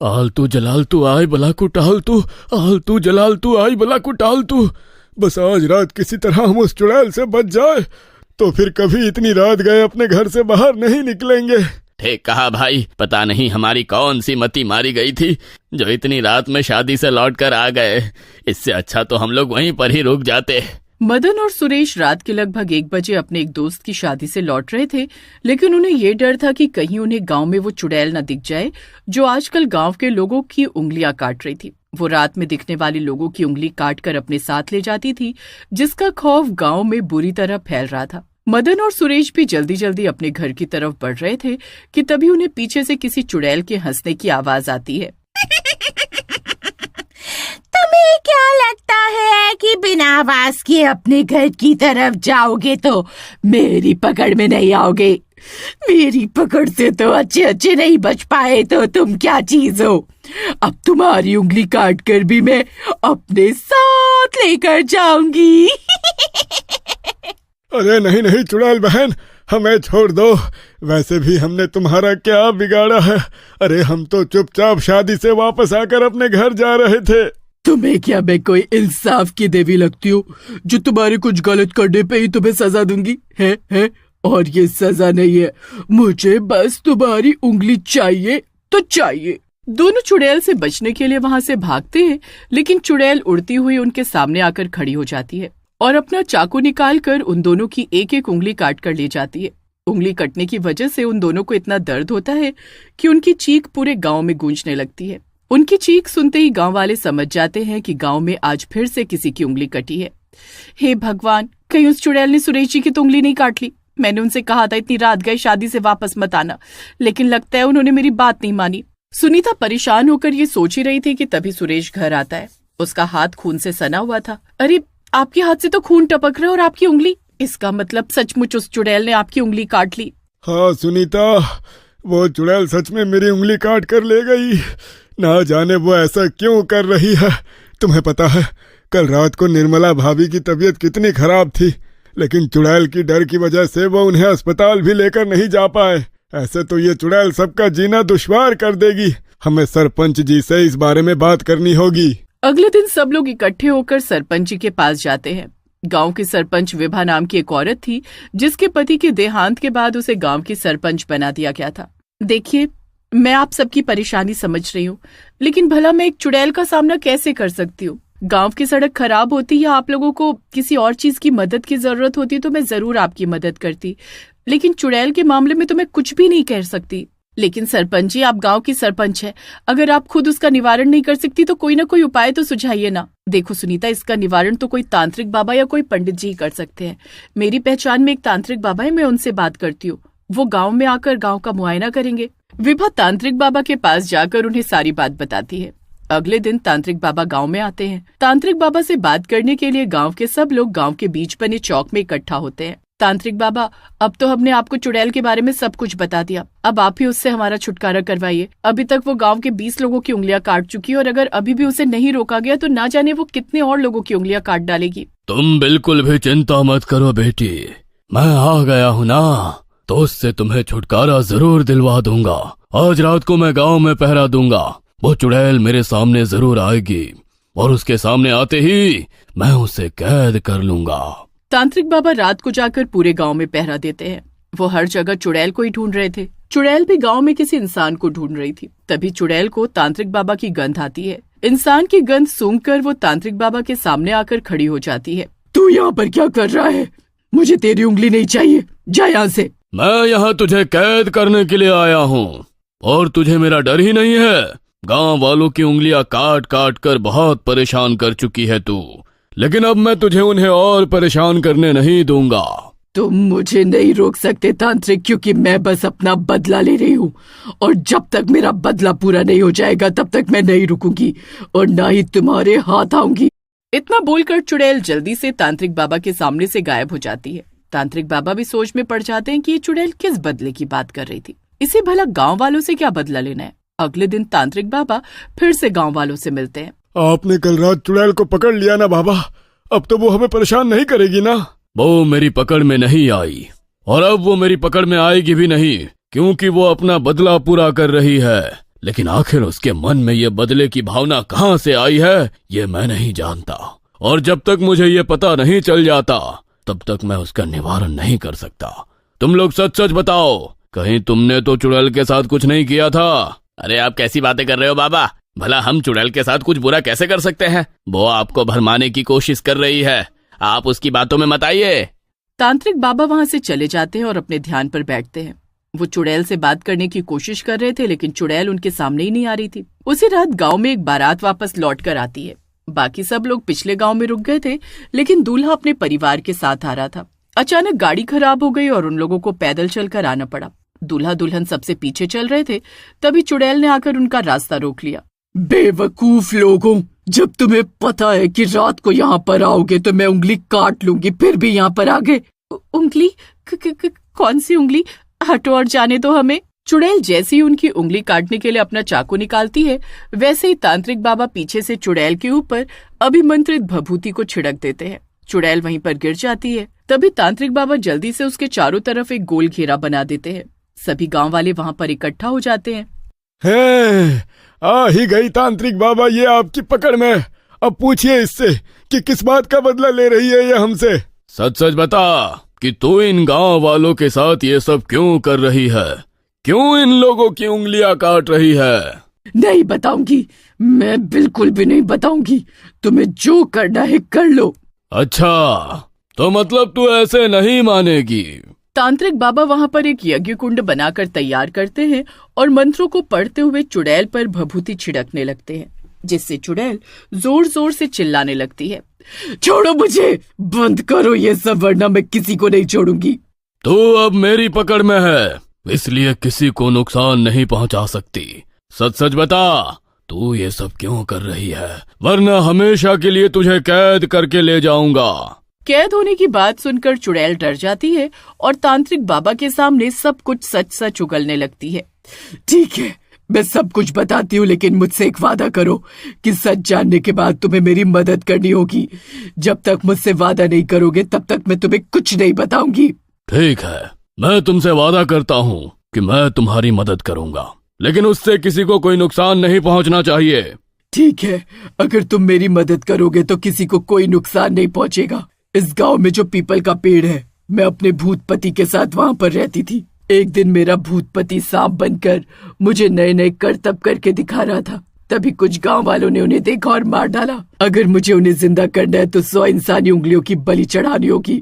आलतू जलालतू आय बला को टालतू, आलतू जलालतू आय बला को टालतू। बस आज रात किसी तरह हम उस चुड़ैल से बच जाए तो फिर कभी इतनी रात गए अपने घर से बाहर नहीं निकलेंगे। ठीक कहा भाई, पता नहीं हमारी कौन सी मती मारी गई थी जो इतनी रात में शादी से लौट कर आ गए। इससे अच्छा तो हम लोग वहीं पर ही रुक जाते। मदन और सुरेश रात के लगभग 1 बजे अपने एक दोस्त की शादी से लौट रहे थे, लेकिन उन्हें ये डर था कि कहीं उन्हें गांव में वो चुड़ैल न दिख जाए जो आजकल गांव के लोगों की उंगलियां काट रही थी। वो रात में दिखने वाले लोगों की उंगली काट कर अपने साथ ले जाती थी, जिसका खौफ गांव में बुरी तरह फैल रहा था। मदन और सुरेश भी जल्दी जल्दी अपने घर की तरफ बढ़ रहे थे कि तभी उन्हें पीछे से किसी चुड़ैल के हंसने की आवाज आती है। तुम्हें क्या लगता है कि बिना आवाज के अपने घर की तरफ जाओगे तो मेरी पकड़ में नहीं आओगे? मेरी पकड़ से तो अच्छे नहीं बच पाए तो तुम क्या चीज हो? अब तुम्हारी उंगली काट कर भी मैं अपने साथ लेकर जाऊंगी। अरे नहीं नहीं चुड़ैल बहन, हमें छोड़ दो। वैसे भी हमने तुम्हारा क्या बिगाड़ा है? अरे हम तो चुपचाप शादी से वापस आकर अपने घर जा रहे थे। तुम्हें क्या मैं कोई इंसाफ की देवी लगती हूँ जो तुम्हारे कुछ गलत करने पे ही तुम्हें सजा दूंगी? है? और ये सजा नहीं है, मुझे बस तुम्हारी उंगली चाहिए तो चाहिए। दोनों चुड़ैल से बचने के लिए वहां से भागते हैं, लेकिन चुड़ैल उड़ती हुई उनके सामने आकर खड़ी हो जाती है और अपना चाकू निकाल कर उन दोनों की एक एक उंगली काट कर ले जाती है। उंगली कटने की वजह से उन दोनों को इतना दर्द होता है कि उनकी चीख पूरे गांव में गूंजने लगती है। उनकी चीख सुनते ही गांव वाले समझ जाते हैं कि गांव में आज फिर से किसी की उंगली कटी है। हे भगवान, कहीं उस चुड़ैल ने सुरेश जी की तो उंगली नहीं काट ली। मैंने उनसे कहा था इतनी रात गए शादी से वापस मत आना, लेकिन लगता है उन्होंने मेरी बात नहीं मानी। सुनीता परेशान होकर ये सोच ही रही थी कि तभी सुरेश घर आता है। उसका हाथ खून से सना हुआ था। अरे, आपके हाथ से तो खून टपक रहा है और आपकी उंगली? इसका मतलब सचमुच उस चुड़ैल ने आपकी उंगली काट ली। हाँ सुनीता, वो चुड़ैल सच में मेरी उंगली काट कर ले गई। ना जाने वो ऐसा क्यों कर रही है। तुम्हें पता है कल रात को निर्मला भाभी की तबीयत कितनी खराब थी, लेकिन चुड़ैल की डर की वजह से वो उन्हें अस्पताल भी लेकर नहीं जा पाए। ऐसे तो ये चुड़ैल सबका जीना दुश्वार कर देगी। हमें सरपंच जी से इस बारे में बात करनी होगी। अगले दिन सब लोग इकट्ठे होकर सरपंच जी के पास जाते हैं। गांव की सरपंच विभा नाम की एक औरत थी, जिसके पति के देहांत के बाद उसे गांव की सरपंच बना दिया गया था। देखिए, मैं आप सबकी परेशानी समझ रही हूँ, लेकिन भला मैं एक चुड़ैल का सामना कैसे कर सकती हूँ? गांव की सड़क खराब होती या आप लोगों को किसी और चीज की मदद की जरूरत होती तो मैं जरूर आपकी मदद करती, लेकिन चुड़ैल के मामले में तो मैं कुछ भी नहीं कह सकती। लेकिन सरपंच जी, आप गांव की सरपंच है, अगर आप खुद उसका निवारण नहीं कर सकती तो कोई ना कोई उपाय तो सुझाइए ना। देखो सुनीता, इसका निवारण तो कोई तांत्रिक बाबा या कोई पंडित जी कर सकते हैं। मेरी पहचान में एक तांत्रिक बाबा है, मैं उनसे बात करती हूँ। वो गाँव में आकर गाँव का मुआयना करेंगे। विभा तांत्रिक बाबा के पास जाकर उन्हें सारी बात बताती है। अगले दिन तांत्रिक बाबा गांव में आते हैं। तांत्रिक बाबा से बात करने के लिए गांव के सब लोग गांव के बीच बने चौक में इकट्ठा होते हैं। तांत्रिक बाबा, अब तो हमने आपको चुड़ैल के बारे में सब कुछ बता दिया, अब आप ही उससे हमारा छुटकारा करवाइए। अभी तक वो गांव के 20 लोगों की उंगलियां काट चुकी है और अगर अभी भी उसे नहीं रोका गया तो ना जाने वो कितने और लोगों की उंगलियां काट डालेगी। तुम बिल्कुल भी चिंता मत करो बेटी, मैं आ गया हूँ ना, तो उससे तुम्हें छुटकारा जरूर दिलवा दूंगा। आज रात को मैं गाँव में पहरा दूंगा। वो चुड़ैल मेरे सामने जरूर आएगी और उसके सामने आते ही मैं उसे कैद कर लूंगा। तांत्रिक बाबा रात को जाकर पूरे गांव में पहरा देते हैं। वो हर जगह चुड़ैल को ही ढूंढ रहे थे। चुड़ैल भी गांव में किसी इंसान को ढूंढ रही थी। तभी चुड़ैल को तांत्रिक बाबा की गंध आती है। इंसान की गंध सूंघकर वो तांत्रिक बाबा के सामने आकर खड़ी हो जाती है। तू यहाँ पर क्या कर रहा है? मुझे तेरी उंगली नहीं चाहिए, जा यहाँ से। मैं यहाँ तुझे कैद करने के लिए आया हूँ और तुझे मेरा डर ही नहीं है। गांव वालों की उंगलियां काट काट कर बहुत परेशान कर चुकी है तू, लेकिन अब मैं तुझे उन्हें और परेशान करने नहीं दूंगा। तुम मुझे नहीं रोक सकते तांत्रिक, क्योंकि मैं बस अपना बदला ले रही हूँ और जब तक मेरा बदला पूरा नहीं हो जाएगा तब तक मैं नहीं रुकूंगी और ना ही तुम्हारे हाथ आऊंगी। इतना बोलकर चुड़ैल जल्दी से तांत्रिक बाबा के सामने से गायब हो जाती है। तांत्रिक बाबा भी सोच में पड़ जाते हैं कि ये चुड़ैल किस बदले की बात कर रही थी। इसे भला गाँव वालों से क्या बदला लेना है। अगले दिन तांत्रिक बाबा फिर से गांव वालों से मिलते हैं। आपने कल रात चुड़ैल को पकड़ लिया ना बाबा, अब तो वो हमें परेशान नहीं करेगी ना? वो मेरी पकड़ में नहीं आई और अब वो मेरी पकड़ में आएगी भी नहीं, क्योंकि वो अपना बदला पूरा कर रही है। लेकिन आखिर उसके मन में ये बदले की भावना कहाँ से आई है ये मैं नहीं जानता, और जब तक मुझे ये पता नहीं चल जाता तब तक मैं उसका निवारण नहीं कर सकता। तुम लोग सच सच बताओ, कहीं तुमने तो चुड़ैल के साथ कुछ नहीं किया था? अरे आप कैसी बातें कर रहे हो बाबा, भला हम चुड़ैल के साथ कुछ बुरा कैसे कर सकते हैं? वो आपको भरमाने की कोशिश कर रही है, आप उसकी बातों में मत आइए। तांत्रिक बाबा वहां से चले जाते हैं और अपने ध्यान पर बैठते हैं। वो चुड़ैल से बात करने की कोशिश कर रहे थे, लेकिन चुड़ैल उनके सामने ही नहीं आ रही थी। उसी रात गांव में एक बारात वापस लौट कर आती है। बाकी सब लोग पिछले गांव में रुक गए थे, लेकिन दूल्हा अपने परिवार के साथ आ रहा था। अचानक गाड़ी खराब हो गई और उन लोगों को पैदल चलकर आना पड़ा। दूल्हा दुल्हन सबसे पीछे चल रहे थे, तभी चुड़ैल ने आकर उनका रास्ता रोक लिया। बेवकूफ लोगों, जब तुम्हें पता है कि रात को यहाँ पर आओगे तो मैं उंगली काट लूंगी, फिर भी यहाँ पर आ गए। उंगली? कौन सी उंगली? हटो और जाने दो हमें। चुड़ैल जैसे ही उनकी उंगली काटने के लिए अपना चाकू निकालती है, वैसे ही तांत्रिक बाबा पीछे से चुड़ैल के ऊपर अभिमंत्रित भभूति को छिड़क देते हैं। चुड़ैल वहीं पर गिर जाती है। तभी तांत्रिक बाबा जल्दी से उसके चारों तरफ एक गोल घेरा बना देते हैं। सभी गांव वाले वहां पर इकट्ठा हो जाते हैं। है, आ ही गई तांत्रिक बाबा ये आपकी पकड़ में। अब पूछिए इससे कि किस बात का बदला ले रही है ये हमसे। सच सच बता कि तू इन गांव वालों के साथ ये सब क्यों कर रही है? क्यों इन लोगों की उंगलियां काट रही है? नहीं बताऊंगी, मैं बिल्कुल भी नहीं बताऊंगी। तुम्हें जो करना है कर लो। अच्छा, तो मतलब तू ऐसे नहीं मानेगी? तांत्रिक बाबा वहां पर एक यज्ञ कुंड बनाकर तैयार करते हैं और मंत्रों को पढ़ते हुए चुड़ैल पर भभूति छिड़कने लगते हैं, जिससे चुड़ैल जोर जोर से चिल्लाने लगती है। छोड़ो मुझे, बंद करो ये सब, वरना मैं किसी को नहीं छोड़ूंगी। तू अब मेरी पकड़ में है, इसलिए किसी को नुकसान नहीं पहुंचा सकती। सच सच बता, तू ये सब क्यों कर रही है? वरना हमेशा के लिए तुझे कैद करके ले जाऊंगा। कैद होने की बात सुनकर चुड़ैल डर जाती है और तांत्रिक बाबा के सामने सब कुछ सच सच उगलने लगती है। ठीक है, मैं सब कुछ बताती हूँ, लेकिन मुझसे एक वादा करो कि सच जानने के बाद तुम्हें मेरी मदद करनी होगी। जब तक मुझसे वादा नहीं करोगे तब तक मैं तुम्हें कुछ नहीं बताऊंगी। ठीक है, मैं तुमसे वादा करता हूँ कि मैं तुम्हारी मदद करूंगा, लेकिन उससे किसी को कोई नुकसान नहीं पहुंचना चाहिए। ठीक है, अगर तुम मेरी मदद करोगे तो किसी को कोई नुकसान नहीं पहुंचेगा। इस गांव में जो पीपल का पेड़ है, मैं अपने भूत पति के साथ वहां पर रहती थी। एक दिन मेरा भूत पति सांप बनकर मुझे नए नए करतब करके दिखा रहा था। तभी कुछ गांव वालों ने उन्हें देखा और मार डाला। अगर मुझे उन्हें जिंदा करना है तो 100 इंसानी उंगलियों की बलि चढ़ानी होगी।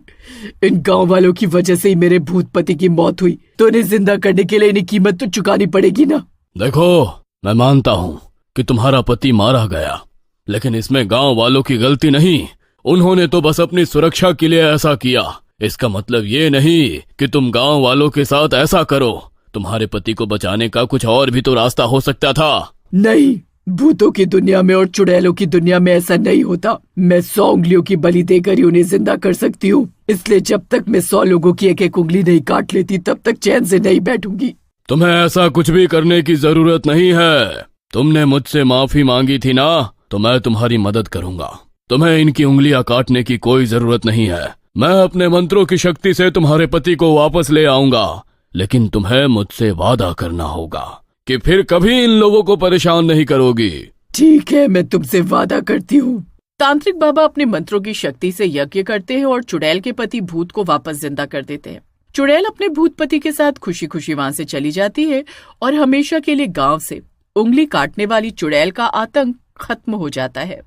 इन गांव वालों की वजह से ही मेरे भूत पति की मौत हुई, तो उन्हें जिंदा करने के लिए इन्हें कीमत तो चुकानी पड़ेगी ना। देखो, मैं मानता हूँ कि तुम्हारा पति मारा गया, लेकिन इसमें गांव वालों की गलती नहीं। उन्होंने तो बस अपनी सुरक्षा के लिए ऐसा किया। इसका मतलब ये नहीं कि तुम गांव वालों के साथ ऐसा करो। तुम्हारे पति को बचाने का कुछ और भी तो रास्ता हो सकता था। नहीं, भूतों की दुनिया में और चुड़ैलों की दुनिया में ऐसा नहीं होता। मैं 100 उंगलियों की बलि देकर ही उन्हें जिंदा कर सकती हूँ। इसलिए जब तक मैं 100 लोगों की एक एक उंगली नहीं काट लेती तब तक चैन से नहीं बैठूंगी। तुम्हें ऐसा कुछ भी करने की जरूरत नहीं है। तुमने मुझसे माफी मांगी थी ना, तो मैं तुम्हारी मदद करूंगा। तुम्हें इनकी उंगलियां काटने की कोई जरूरत नहीं है। मैं अपने मंत्रों की शक्ति से तुम्हारे पति को वापस ले आऊंगा, लेकिन तुम्हें मुझसे वादा करना होगा कि फिर कभी इन लोगों को परेशान नहीं करोगी। ठीक है, मैं तुमसे वादा करती हूँ। तांत्रिक बाबा अपने मंत्रों की शक्ति से यज्ञ करते हैं और चुड़ैल के पति भूत को वापस जिंदा कर देते हैं। चुड़ैल अपने भूत पति के साथ खुशी खुशी वहां से चली जाती है और हमेशा के लिए गांव से उंगली काटने वाली चुड़ैल का आतंक खत्म हो जाता है।